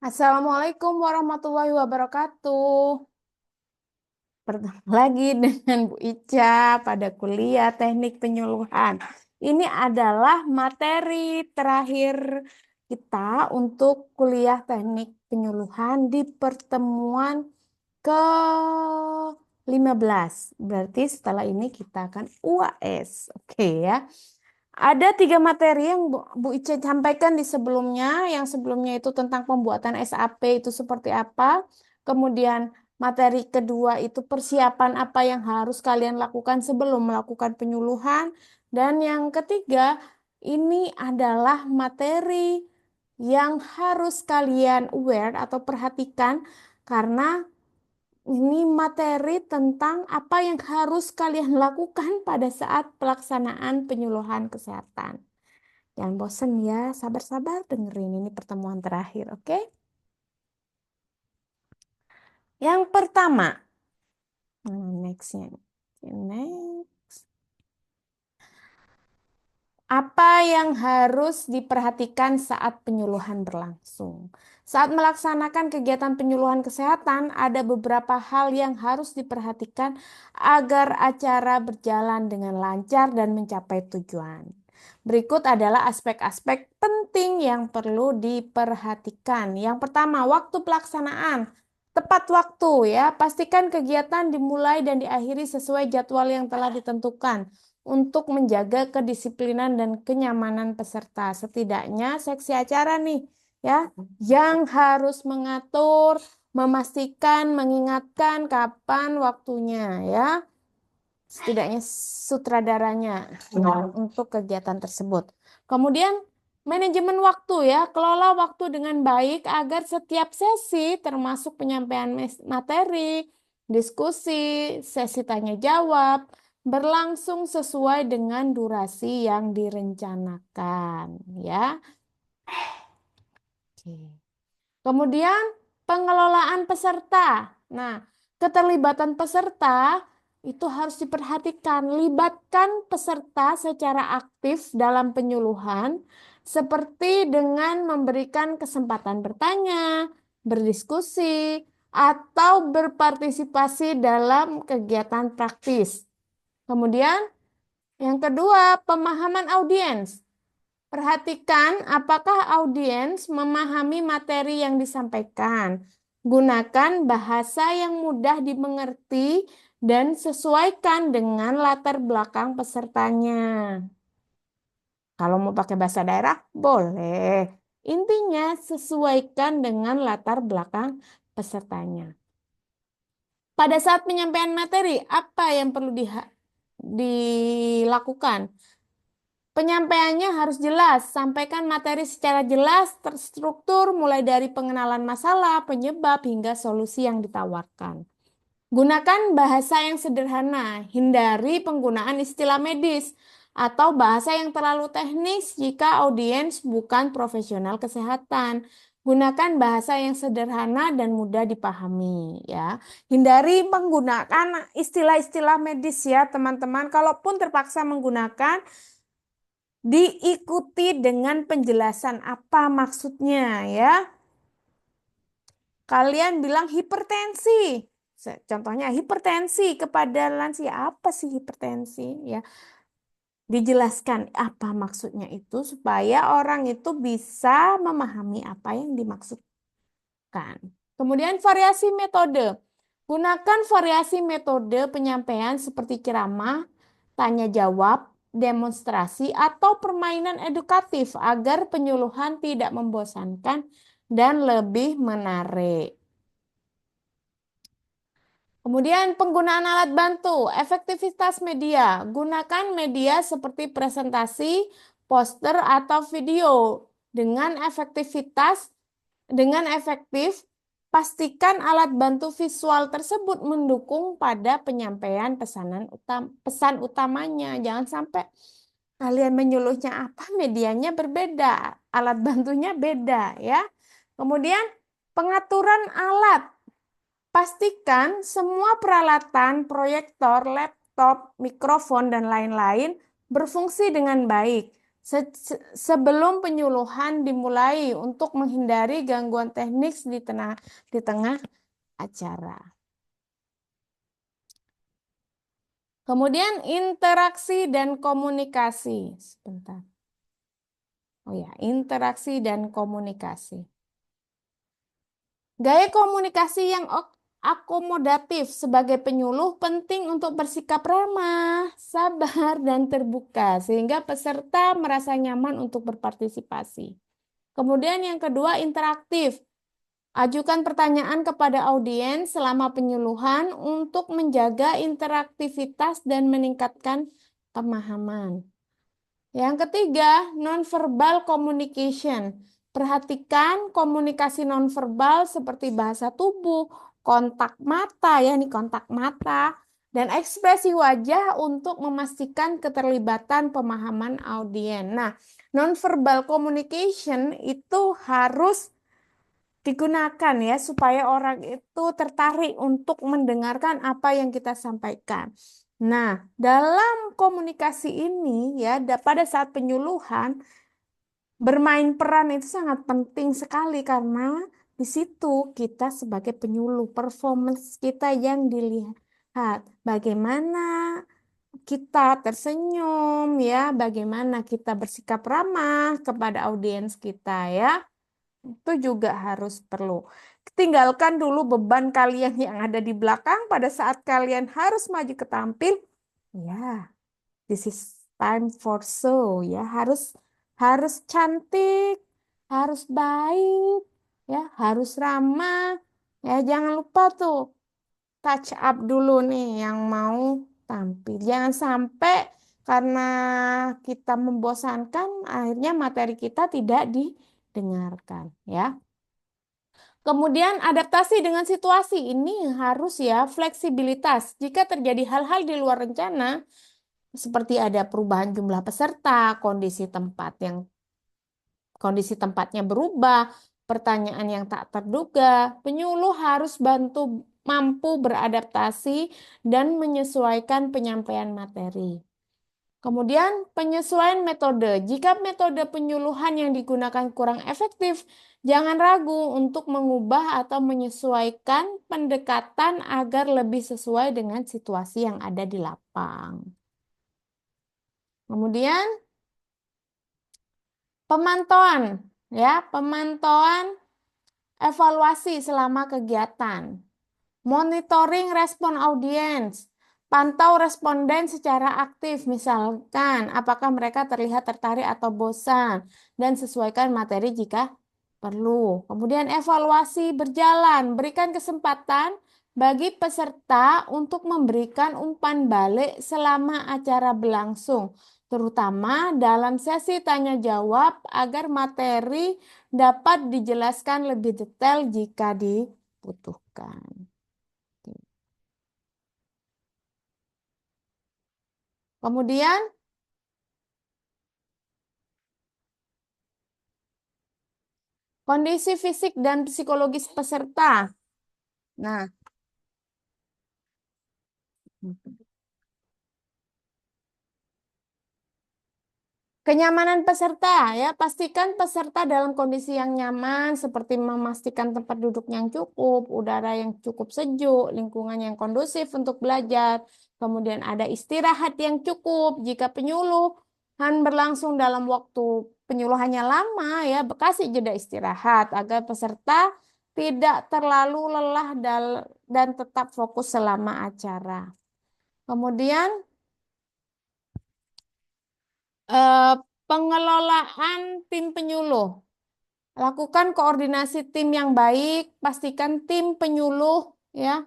Assalamualaikum warahmatullahi wabarakatuh. Bertemu lagi dengan Bu Ica pada kuliah teknik penyuluhan. Ini adalah materi terakhir kita untuk kuliah teknik penyuluhan di pertemuan ke-15. Berarti setelah ini kita akan UAS. Oke ya. Ada 3 materi yang Bu Ica sampaikan di sebelumnya. Yang sebelumnya itu tentang pembuatan SAP itu seperti apa. Kemudian materi kedua itu persiapan apa yang harus kalian lakukan sebelum melakukan penyuluhan. Dan yang ketiga ini adalah materi yang harus kalian aware atau perhatikan karena ini materi tentang apa yang harus kalian lakukan pada saat pelaksanaan penyuluhan kesehatan. Jangan bosen ya, sabar-sabar dengerin ini pertemuan terakhir, oke? Yang pertama, nextnya, next. Apa yang harus diperhatikan saat penyuluhan berlangsung? Saat melaksanakan kegiatan penyuluhan kesehatan, ada beberapa hal yang harus diperhatikan agar acara berjalan dengan lancar dan mencapai tujuan. Berikut adalah aspek-aspek penting yang perlu diperhatikan. Yang pertama, waktu pelaksanaan. Tepat waktu ya, pastikan kegiatan dimulai dan diakhiri sesuai jadwal yang telah ditentukan untuk menjaga kedisiplinan dan kenyamanan peserta. Setidaknya seksi acara nih ya yang harus mengatur, memastikan, mengingatkan kapan waktunya ya. Setidaknya sutradaranya untuk kegiatan tersebut. Kemudian manajemen waktu ya, kelola waktu dengan baik agar setiap sesi termasuk penyampaian materi, diskusi, sesi tanya jawab berlangsung sesuai dengan durasi yang direncanakan ya. Oke. Kemudian pengelolaan peserta. Nah, keterlibatan peserta itu harus diperhatikan. Libatkan peserta secara aktif dalam penyuluhan seperti dengan memberikan kesempatan bertanya, berdiskusi, atau berpartisipasi dalam kegiatan praktis. Kemudian yang kedua, pemahaman audiens. Perhatikan apakah audiens memahami materi yang disampaikan. Gunakan bahasa yang mudah dimengerti dan sesuaikan dengan latar belakang pesertanya. Kalau mau pakai bahasa daerah, boleh. Intinya sesuaikan dengan latar belakang pesertanya. Pada saat penyampaian materi, apa yang perlu dilakukan? Penyampaiannya harus jelas, sampaikan materi secara jelas, terstruktur, mulai dari pengenalan masalah, penyebab, hingga solusi yang ditawarkan. Gunakan bahasa yang sederhana, hindari penggunaan istilah medis atau bahasa yang terlalu teknis jika audiens bukan profesional kesehatan. Gunakan bahasa yang sederhana dan mudah dipahami ya. Hindari menggunakan istilah-istilah medis ya, teman-teman. Kalaupun terpaksa menggunakan, diikuti dengan penjelasan apa maksudnya ya. Kalian bilang hipertensi. Contohnya hipertensi kepada lansia. Apa sih hipertensi ya? Dijelaskan apa maksudnya itu supaya orang itu bisa memahami apa yang dimaksudkan. Kemudian variasi metode. Gunakan variasi metode penyampaian seperti ceramah, tanya jawab, demonstrasi, atau permainan edukatif agar penyuluhan tidak membosankan dan lebih menarik. Kemudian penggunaan alat bantu, efektivitas media. Gunakan media seperti presentasi, poster, atau video dengan efektif. Pastikan alat bantu visual tersebut mendukung pada penyampaian pesan utamanya. Jangan sampai kalian menyuluhnya apa, medianya berbeda, alat bantunya beda ya. Kemudian pengaturan alat. Pastikan semua peralatan, proyektor, laptop, mikrofon, dan lain-lain berfungsi dengan baik. Sebelum penyuluhan dimulai untuk menghindari gangguan teknis di tengah acara. Kemudian interaksi dan komunikasi. Sebentar. Oh ya, interaksi dan komunikasi. Gaya komunikasi yang akomodatif sebagai penyuluh penting untuk bersikap ramah, sabar, dan terbuka sehingga peserta merasa nyaman untuk berpartisipasi. Kemudian yang kedua, interaktif. Ajukan pertanyaan kepada audiens selama penyuluhan untuk menjaga interaktivitas dan meningkatkan pemahaman. Yang ketiga, nonverbal communication. Perhatikan komunikasi nonverbal seperti bahasa tubuh, kontak mata, ya ini kontak mata, dan ekspresi wajah untuk memastikan keterlibatan pemahaman audiens. Nah, nonverbal communication itu harus digunakan ya supaya orang itu tertarik untuk mendengarkan apa yang kita sampaikan. Nah, dalam komunikasi ini ya pada saat penyuluhan bermain peran itu sangat penting sekali karena di situ kita sebagai penyuluh performance kita yang dilihat bagaimana kita tersenyum ya, bagaimana kita bersikap ramah kepada audiens kita ya. Itu juga harus perlu. Tinggalkan dulu beban kalian yang ada di belakang pada saat kalian harus maju ke tampil. Ya, this is time for show ya. Harus cantik, harus baik, ya, harus ramah. Ya, jangan lupa tuh touch up dulu nih yang mau tampil. Jangan sampai karena kita membosankan, akhirnya materi kita tidak didengarkan, ya. Kemudian adaptasi dengan situasi ini harus ya fleksibilitas. Jika terjadi hal-hal di luar rencana, seperti ada perubahan jumlah peserta, kondisi tempatnya berubah, pertanyaan yang tak terduga, penyuluh harus mampu beradaptasi dan menyesuaikan penyampaian materi. Kemudian penyesuaian metode. Jika metode penyuluhan yang digunakan kurang efektif, jangan ragu untuk mengubah atau menyesuaikan pendekatan agar lebih sesuai dengan situasi yang ada di lapang. Kemudian pemantauan, ya, pemantauan evaluasi selama kegiatan. Monitoring respon audiens. Pantau responden secara aktif, misalkan apakah mereka terlihat tertarik atau bosan, dan sesuaikan materi jika perlu. Kemudian evaluasi berjalan, berikan kesempatan bagi peserta untuk memberikan umpan balik selama acara berlangsung, terutama dalam sesi tanya jawab agar materi dapat dijelaskan lebih detail jika dibutuhkan. Kemudian kondisi fisik dan psikologis peserta. Nah, kenyamanan peserta ya, pastikan peserta dalam kondisi yang nyaman seperti memastikan tempat duduk yang cukup, udara yang cukup sejuk, lingkungan yang kondusif untuk belajar. Kemudian ada istirahat yang cukup jika penyuluhan berlangsung dalam waktu penyuluhannya lama ya, kasih jeda istirahat agar peserta tidak terlalu lelah dan tetap fokus selama acara. Kemudian eh, pengelolaan tim penyuluh. Lakukan koordinasi tim yang baik, pastikan tim penyuluh ya,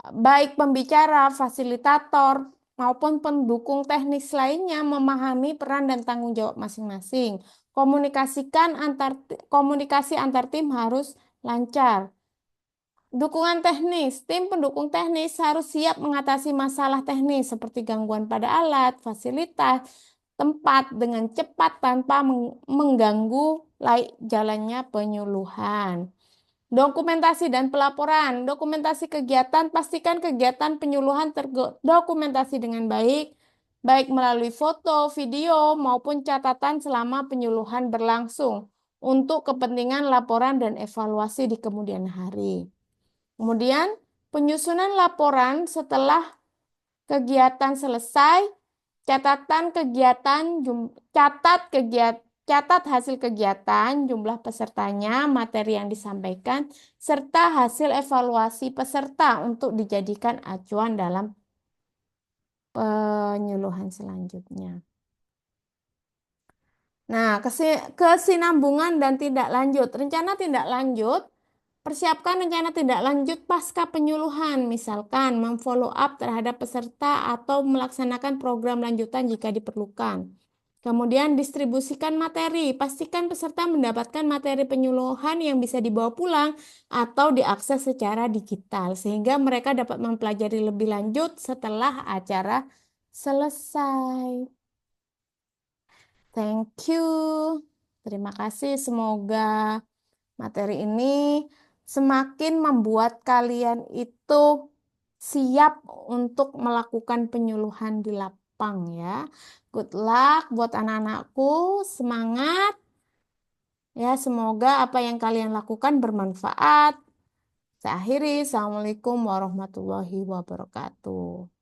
baik pembicara, fasilitator maupun pendukung teknis lainnya memahami peran dan tanggung jawab masing-masing. Komunikasi antar tim harus lancar. Dukungan teknis, tim pendukung teknis harus siap mengatasi masalah teknis seperti gangguan pada alat, fasilitas, tempat dengan cepat tanpa mengganggu jalannya penyuluhan. Dokumentasi dan pelaporan. Dokumentasi kegiatan, pastikan kegiatan penyuluhan terdokumentasi dengan baik. baik melalui foto, video, maupun catatan selama penyuluhan berlangsung untuk kepentingan laporan dan evaluasi di kemudian hari. Kemudian, penyusunan laporan setelah kegiatan selesai, catatan kegiatan, catat hasil kegiatan, jumlah pesertanya, materi yang disampaikan, serta hasil evaluasi peserta untuk dijadikan acuan dalam penyuluhan selanjutnya. Nah, kesinambungan dan tindak lanjut. Rencana tindak lanjut, persiapkan rencana tindak lanjut pasca penyuluhan, misalkan memfollow up terhadap peserta atau melaksanakan program lanjutan jika diperlukan. Kemudian distribusikan materi, pastikan peserta mendapatkan materi penyuluhan yang bisa dibawa pulang atau diakses secara digital, sehingga mereka dapat mempelajari lebih lanjut setelah acara selesai. Thank you. Terima kasih. Semoga materi ini semakin membuat kalian itu siap untuk melakukan penyuluhan di lapang ya. Good luck buat anak-anakku. Semangat. Ya, semoga apa yang kalian lakukan bermanfaat. Saya akhiri. Assalamualaikum warahmatullahi wabarakatuh.